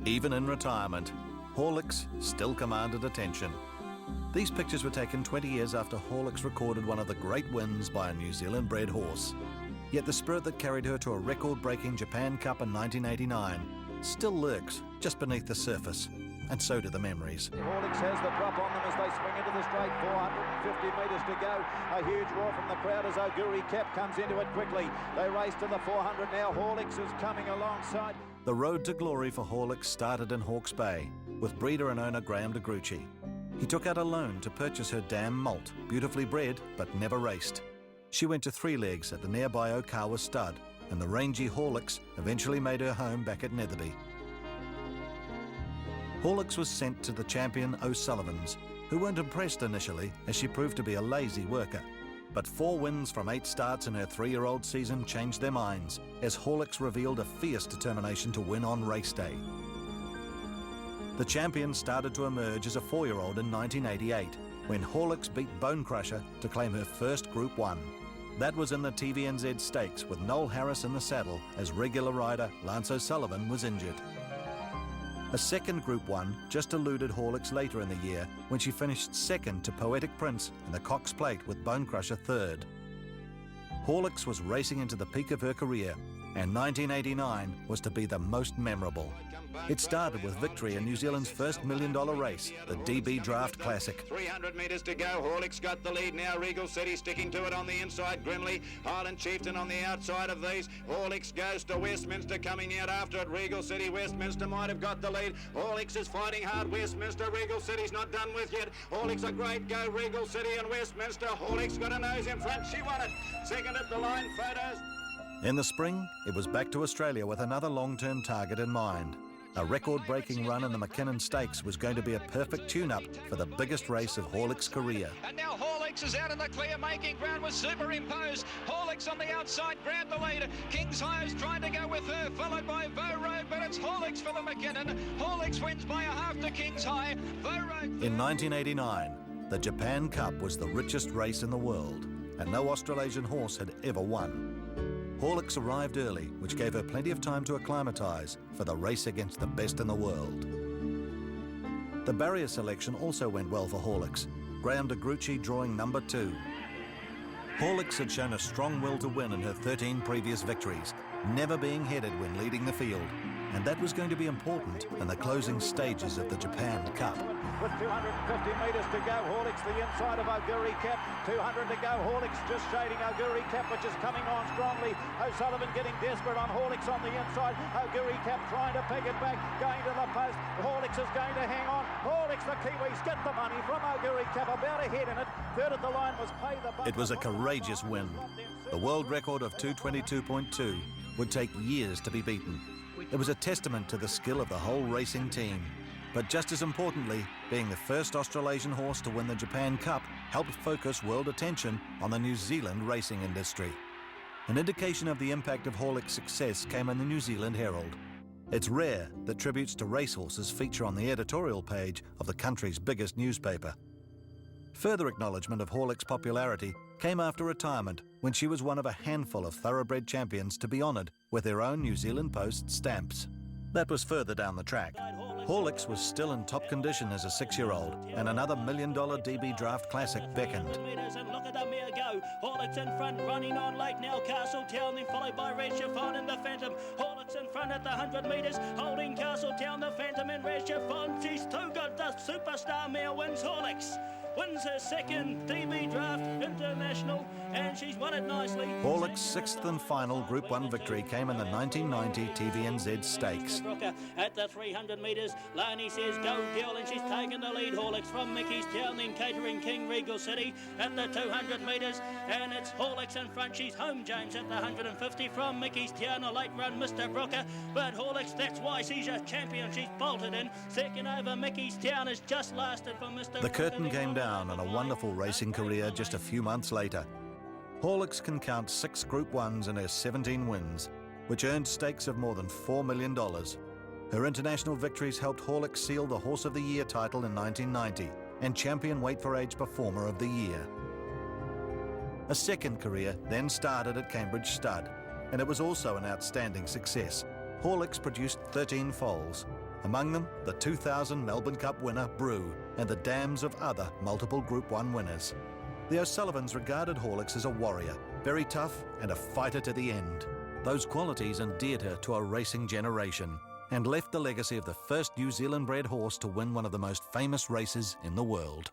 Even in retirement, Horlicks still commanded attention. These pictures were taken 20 years after Horlicks recorded one of the great wins by a New Zealand-bred horse. Yet the spirit that carried her to a record-breaking Japan Cup in 1989 still lurks just beneath the surface, and so do the memories. Horlicks has the drop on them as they swing into the straight, 450 metres to go. A huge roar from the crowd as Auguri Cap comes into it quickly. They race to the 400 now. Horlicks is coming alongside. The road to glory for Horlicks started in Hawke's Bay with breeder and owner Graham de Gruchy. He took out a loan to purchase her dam Malt, beautifully bred but never raced. She went to 3 legs at the nearby Okawa stud, and the rangy Horlicks eventually made her home back at Netherby. Horlicks was sent to the champion O'Sullivans, who weren't impressed initially as she proved to be a lazy worker. But 4 wins from 8 starts in her 3-year-old season changed their minds as Horlicks revealed a fierce determination to win on race day. The champion started to emerge as a 4-year-old in 1988 when Horlicks beat Bone Crusher to claim her first Group 1. That was in the TVNZ Stakes with Noel Harris in the saddle as regular rider Lance O'Sullivan was injured. A second Group 1 just eluded Horlicks later in the year when she finished second to Poetic Prince in the Cox Plate with Bone Crusher third. Horlicks was racing into the peak of her career, and 1989 was to be the most memorable. It started with victory in New Zealand's first $1 million race, the DB Draft Classic. 300 metres to go. Horlicks got the lead now. Regal City sticking to it on the inside grimly. Highland Chieftain on the outside of these. Horlicks goes to Westminster coming out after it. Regal City, Westminster might have got the lead. Horlicks is fighting hard. Westminster, Regal City's not done with yet. Horlicks a great go. Regal City and Westminster. Horlicks got a nose in front. She won it. Second at the line. Photos. In the spring, it was back to Australia with another long-term target in mind. A record-breaking run in the McKinnon Stakes was going to be a perfect tune-up for the biggest race of Horlicks' career. And now Horlicks is out in the clear, making ground with Superimpose. Horlicks on the outside, grabbed the lead. King's High is trying to go with her, followed by Vo Road, but it's Horlicks for the McKinnon. Horlicks wins by a half to King's High. Vo Road. In 1989, the Japan Cup was the richest race in the world, and no Australasian horse had ever won. Horlicks arrived early, which gave her plenty of time to acclimatise for the race against the best in the world. The barrier selection also went well for Horlicks, Graham de Gruchy drawing number 2. Horlicks had shown a strong will to win in her 13 previous victories, never being headed when leading the field, and that was going to be important in the closing stages of the Japan Cup. With 250 metres to go, Horlicks the inside of Auguri Cap. 200 to go, Horlicks just shading Auguri Cap, which is coming on strongly. O'Sullivan getting desperate on Horlicks on the inside. Auguri Cap trying to peg it back, going to the post. Horlicks is going to hang on. Horlicks, the Kiwis, get the money from Auguri Cap, about ahead in it. Third at the line was Pay the Buck. It was a courageous win. The world record of 2:22.2 would take years to be beaten. It was a testament to the skill of the whole racing team. But just as importantly, being the first Australasian horse to win the Japan Cup helped focus world attention on the New Zealand racing industry. An indication of the impact of Horlicks' success came in the New Zealand Herald. It's rare that tributes to racehorses feature on the editorial page of the country's biggest newspaper. Further acknowledgement of Horlicks' popularity came after retirement, when she was one of a handful of thoroughbred champions to be honoured with their own New Zealand Post stamps. That was further down the track. Horlicks was still in top condition as a 6-year-old, and another $1 million DB Draft Classic beckoned. And look at the mare go. Horlicks in front, running on late now. Castletown, then followed by Red Chiffon and the Phantom. Horlicks in front at the 100 metres, holding Castletown, the Phantom and Red Chiffon. She's too good. The superstar mare wins. Horlicks wins her second DB Draft International, and she's won it nicely. Horlicks' 6th and final Group 1 victory came in the 1990 TVNZ Stakes. At the 300 metres, Lani says go girl, and she's taken the lead. Horlicks from Mickey's Town, then Catering King, Regal City at the 200 metres, and it's Horlicks in front. She's home, James, at the 150 from Mickey's Town. A late run, Mr. Brooker, but Horlicks, that's why she's a champion. She's bolted in. Second over Mickey's Town has just lasted for Mr. The curtain came down on a wonderful racing career just a few months later. Horlicks can count 6 Group 1s in her 17 wins, which earned stakes of more than $4 million. Her international victories helped Horlicks seal the Horse of the Year title in 1990 and Champion Weight for Age Performer of the Year. A second career then started at Cambridge Stud, and it was also an outstanding success. Horlicks produced 13 foals, Among them, the 2000 Melbourne Cup winner, Brew, and the dams of other multiple Group 1 winners. The O'Sullivans regarded Horlicks as a warrior, very tough and a fighter to the end. Those qualities endeared her to a racing generation and left the legacy of the first New Zealand-bred horse to win one of the most famous races in the world.